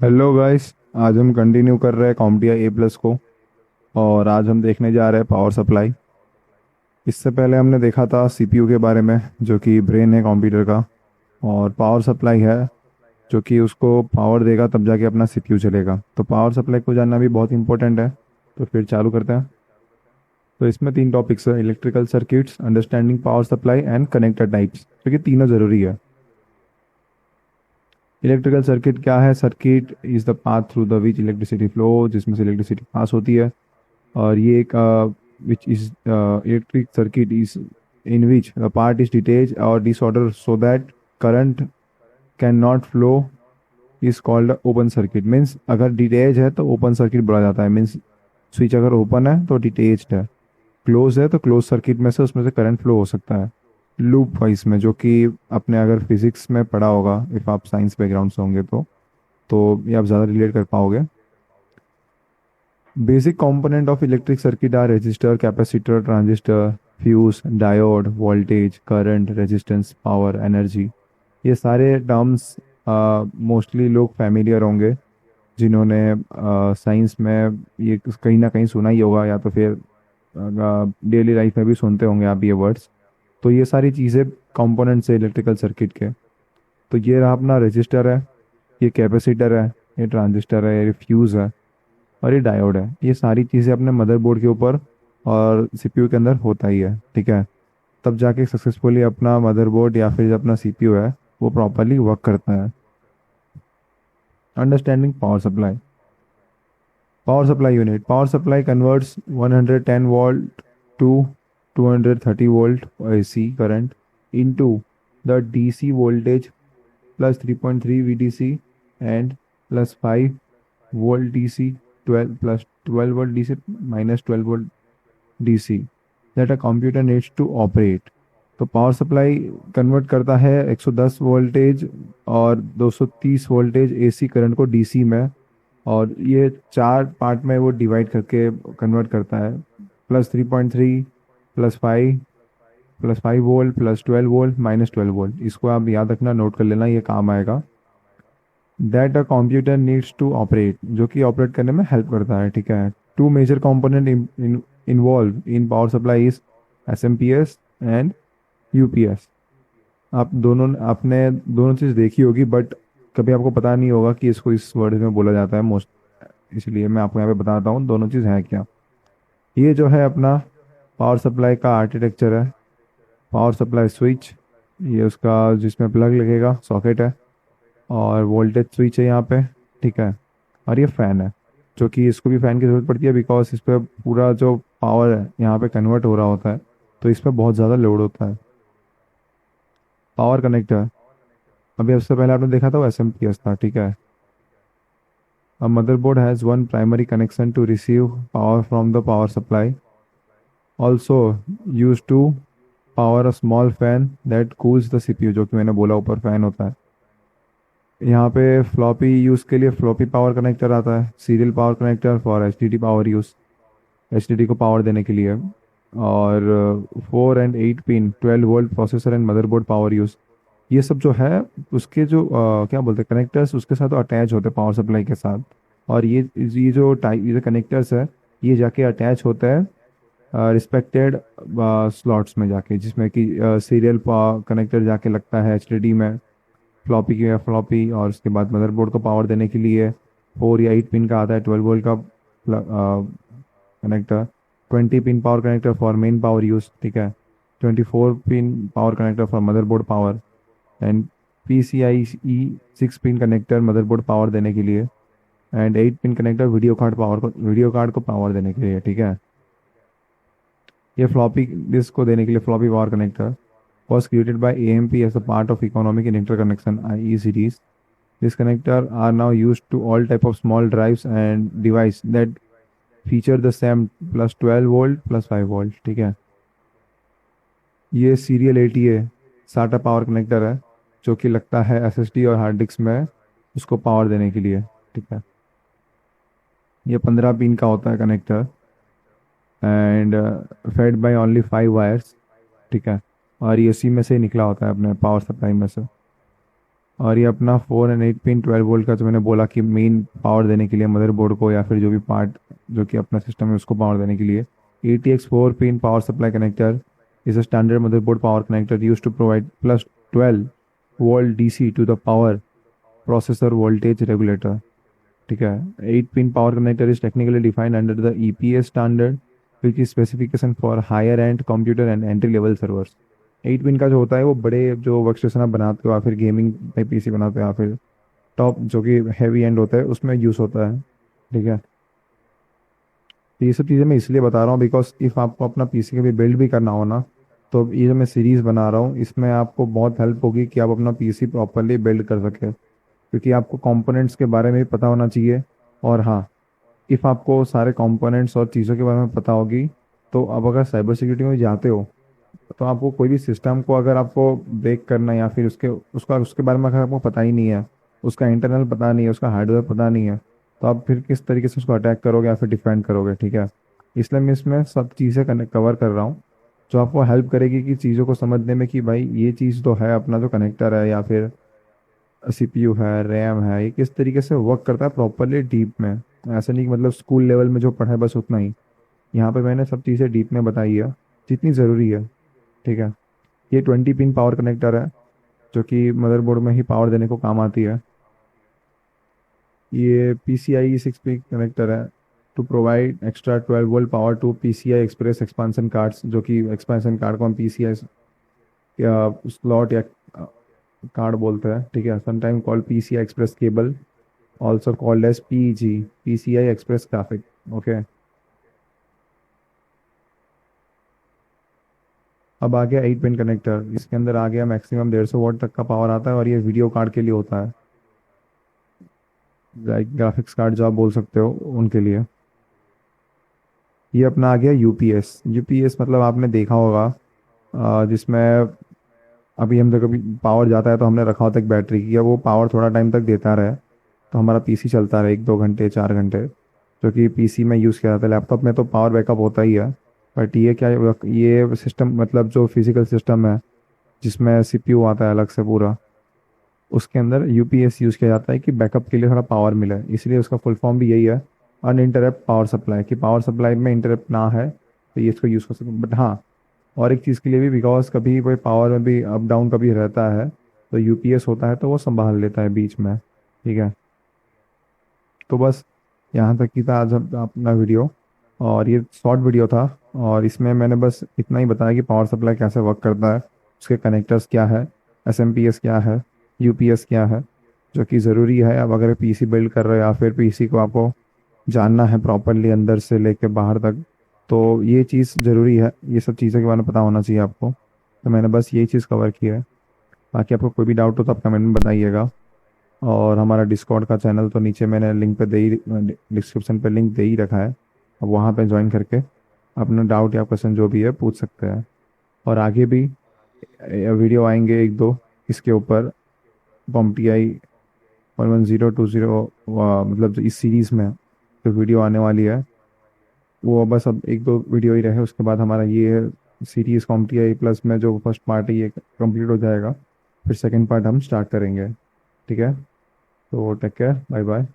Hello guys. आज हम continue कर रहे हैं कॉम्पिटिया ए प्लस को। और आज हम देखने जा रहे हैं पावर सप्लाई। इससे पहले हमने देखा था सीपीयू के बारे में, जो कि ब्रेन है कंप्यूटर का। और पावर सप्लाई है जो कि उसको पावर देगा तब जाके अपना सीपीयू चलेगा। तो पावर सप्लाई को जानना भी बहुत इंपॉर्टेंट है। तो फिर चालू करते हैं। तो इसमें तीन टॉपिक्स है: electrical circuits, understanding power supply and connector types, जो कि तीनों ज़रूरी है। इलेक्ट्रिकल सर्किट क्या है? Circuit is the path through the which electricity flow, जिसमें से इलेक्ट्रिसिटी पास होती है। और ये एक which is electric circuit is in which the part is detach और disorder so that current can not flow is called open circuit. Means अगर detach है तो ओपन सर्किट बोला जाता है। मीन्स स्विच अगर ओपन है तो डिटेच्ड है, क्लोज है तो क्लोज सर्किट में से उसमें से करंट फ्लो हो सकता है लूप वाइज में, जो कि आपने अगर फिजिक्स में पढ़ा होगा, इफ आप साइंस बैकग्राउंड से होंगे तो ये आप ज़्यादा रिलेट कर पाओगे। Basic component of electric circuit are resistor, capacitor, transistor, fuse, diode, voltage, current, resistance, power, energy. ये सारे टर्म्स मोस्टली लोग फैमिलियर होंगे, जिन्होंने साइंस में ये कहीं ना कहीं सुना ही होगा, या तो फिर डेली लाइफ में भी सुनते होंगे आप ये वर्ड्स। तो ये सारी चीज़ें कंपोनेंट्स है इलेक्ट्रिकल सर्किट के। तो ये रहा अपना रजिस्टर है, ये कैपेसिटर है, ये ट्रांजिस्टर है, ये फ्यूज़ है, और ये डायोड है। ये सारी चीज़ें अपने मदरबोर्ड के ऊपर और सीपीयू के अंदर होता ही है, ठीक है। तब जाके सक्सेसफुली अपना मदरबोर्ड या फिर जो अपना सीपीयू है वो प्रॉपरली वर्क करता है। Understanding power supply. Power supply unit: power supply converts 110 volt to 230 volt AC current into the DC voltage plus 3.3 VDC and plus 5 volt DC 12 plus 12 volt DC minus 12 volt DC that a computer needs to operate। तो power supply convert करता है 110 voltage और 230 voltage AC current को DC में। और ये चार part में वो डिवाइड करके कन्वर्ट करता है: +3.3, +5, +5 वोल्ट, +12 वोल्ट, -12 वोल्ट। इसको आप याद रखना, नोट कर लेना, ये काम आएगा। That a computer needs to operate, जो कि ऑपरेट करने में हेल्प करता है, ठीक है। Two major component involve in power supply is SMPS and UPS। आप दोनों आपने दोनों चीज़ देखी होगी, बट कभी आपको पता नहीं होगा कि इसको इस वर्ड में बोला जाता है मोस्ट। इसलिए मैं आपको यहाँ पे बताता हूँ दोनों चीज़ है क्या। ये जो है अपना पावर सप्लाई का आर्किटेक्चर है। पावर सप्लाई स्विच, ये उसका जिसमें प्लग लगेगा, सॉकेट है। और वोल्टेज स्विच है यहाँ पे, ठीक है। और ये फ़ैन है, जो कि इसको भी फ़ैन की ज़रूरत पड़ती है, बिकॉज इस पर पूरा जो पावर है यहाँ पे कन्वर्ट हो रहा होता है, तो इस पर बहुत ज़्यादा लोड होता है। पावर कनेक्टर, अभी उससे पहले आपने देखा था वो SMPS था, ठीक है। A motherboard has one primary connection to receive power from the power supply, also used to power a small fan that cools the CPU, जो कि मैंने बोला ऊपर फैन होता है। यहाँ पे फ्लॉपी यूज़ के लिए फ्लॉपी पावर कनेक्टर आता है, serial power connector for HDD power use, HDD को पावर देने के लिए। और 4 and 8 pin 12 volt processor and motherboard power use. ये सब जो है उसके जो क्या बोलते हैं कनेक्टर्स, उसके साथ अटैच होते हैं पावर सप्लाई के साथ। और ये जो कनेक्टर्स है, ये जाके अटैच होता है रिस्पेक्टेड स्लॉट्स में जाके, जिसमें कि सीरियल कनेक्टर जाके लगता है HDD में, फ्लॉपी की फ्लॉपी। और उसके बाद मदरबोर्ड को पावर देने के लिए 4 या 8 पिन का आता है 12 वोल्ट का connector. 20 pin power connector for main power use, ठीक है। 24 pin power connector for motherboard power. And PCIe 6 pin connector motherboard power देने के लिए। And 8 pin connector video card को पावर देने के लिए, ठीक है। ये फ्लॉपी डिस्क को देने के लिए floppy power connector was created by AMP as a part of Economic and Interconnection IECDs. These connectors are now used to all type of small drives and device that feature the same +12 volt +5 volt, ठीक है। ये serial ATA SATA power connector है, जो कि लगता है SSD और hard disk में, उसको पावर देने के लिए, ठीक है। ये 15 पिन का होता है connector and fed by only 5 wires, ठीक है। और ये इसी में से ही निकला होता है अपने पावर सप्लाई में से। और ये अपना 4 एंड 8 पिन 12 वोल्ट का, जो मैंने बोला कि मेन पावर देने के लिए मदरबोर्ड को या फिर जो भी पार्ट जो कि अपना सिस्टम है उसको पावर देने के लिए। ATX 4 pin power supply connector is a standard motherboard power connector use to provide plus 12 volt DC to the power processor voltage regulator. ठीक है। 8 pin power connector is technically defined under the EPS standard which is specification for higher end computer and entry level servers. 8 pin का जो होता है वो बड़े जो work station आप बनाते हो या फिर गेमिंग टाइप PC बनाते हो या फिर टॉप जो कि हैवी एंड होता है उसमें यूज़ होता है। ठीक है। तो ये सब चीज़ें मैं इसलिए बता रहा हूँ बिकॉज इफ़ आपको अपना PC कभी बिल्ड भी करना हो ना, तो ये जो मैं सीरीज़ बना रहा हूँ इसमें आपको बहुत हेल्प होगी कि आप अपना PC प्रॉपरली बिल्ड कर सकें, क्योंकि आपको कंपोनेंट्स के बारे में भी पता होना चाहिए। और हाँ, इफ़ आपको सारे कंपोनेंट्स और चीज़ों के बारे में पता होगी, तो अब अगर साइबर सिक्योरिटी में जाते हो तो आपको कोई भी सिस्टम को अगर आपको ब्रेक करना है या फिर उसके बारे में अगर आपको पता ही नहीं है, उसका इंटरनल पता नहीं है, उसका हार्डवेयर पता नहीं है, तो आप फिर किस तरीके से उसको अटैक करोगे या फिर डिफेंड करोगे। ठीक है। इसलिए मैं इसमें सब चीज़ें कवर कर रहा हूँ जो आपको हेल्प करेगी कि चीज़ों को समझने में कि भाई ये चीज़ तो है, अपना जो कनेक्टर है या फिर CPU है, रैम है, ये किस तरीके से वर्क करता है प्रॉपरली डीप में। ऐसा नहीं कि मतलब स्कूल लेवल में जो पढ़ा है बस उतना ही, यहाँ पे मैंने सब चीज़ें डीप में बताई है जितनी ज़रूरी है। ठीक है। ये 20 पिन पावर कनेक्टर है जो कि मदरबोर्ड में ही पावर देने को काम आती है। ये PCI 6 पिन कनेक्टर है to provide extra 12 volt power to PCI express expansion cards, जो कि एक्सपांसन कार्ड को हम PCI या स्लॉट या कार्ड बोलते हैं। ठीक है। Sometime called PCI express cable, also called as PEG, PCI express graphic. Okay. अब आ गया 8 पिन कनेक्टर। इसके अंदर आ गया मैक्सिमम 150 वॉट तक का पावर आता है और ये वीडियो कार्ड के लिए होता है, लाइक ग्राफिक्स कार्ड जो आप बोल सकते हो उनके लिए। ये अपना आ गया यूपीएस मतलब आपने देखा होगा, जिसमें अभी हम जब कभी पावर जाता है तो हमने रखा होता है एक बैटरी की, या वो पावर थोड़ा टाइम तक देता रहे तो हमारा PC चलता रहे 1-2 घंटे 4 घंटे, जो कि PC में यूज़ किया जाता है। लैपटॉप में तो पावर बैकअप होता ही है, बट ये क्या, ये सिस्टम मतलब जो फिजिकल सिस्टम है जिसमें CPU आता है अलग से पूरा, उसके अंदर यूपीएस यूज़ किया जाता है कि बैकअप के लिए थोड़ा पावर मिले। इसलिए उसका फुल फॉर्म भी यही है, अनइंटरप्ट पावर सप्लाई, कि पावर सप्लाई में इंटरप्ट ना है तो ये इसको यूज़ कर सकते। बट हाँ, और एक चीज़ के लिए भी, बिकॉज कभी कोई पावर में भी अप डाउन कभी रहता है तो यूपीएस होता है तो वो संभाल लेता है बीच में। ठीक है। तो बस यहाँ तक ही था आज अपना वीडियो, और ये शॉर्ट वीडियो था, और इसमें मैंने बस इतना ही बताया कि पावर सप्लाई कैसे वर्क करता है, उसके कनेक्टर्स क्या है, SMPS क्या है, UPS क्या है, जो कि ज़रूरी है। अब अगर PC बिल्ड कर रहे हो या फिर PC को आपको जानना है प्रॉपरली अंदर से लेके बाहर तक, तो ये चीज़ ज़रूरी है, ये सब चीज़ों के बारे में पता होना चाहिए आपको। तो मैंने बस यही चीज़ कवर की है। बाकी आपको कोई भी डाउट हो तो आप कमेंट में बताइएगा। और हमारा डिस्कॉर्ड का चैनल तो नीचे मैंने लिंक पे दे ही, डिस्क्रिप्शन पे लिंक दे ही रखा है, अब वहाँ पे ज्वाइन करके अपना डाउट या क्वेश्चन जो भी है पूछ सकते हैं। और आगे भी वीडियो आएंगे 1-2 इसके ऊपर, POMTI 110020, मतलब जो इस सीरीज़ में जो वीडियो आने वाली है वो बस अब 1-2 वीडियो ही रहे, उसके बाद हमारा ये सीरीज़ POMTI प्लस में जो फर्स्ट पार्ट है ये कंप्लीट हो जाएगा, फिर सेकंड पार्ट हम स्टार्ट करेंगे। ठीक है। तो टेक केयर, बाय बाय।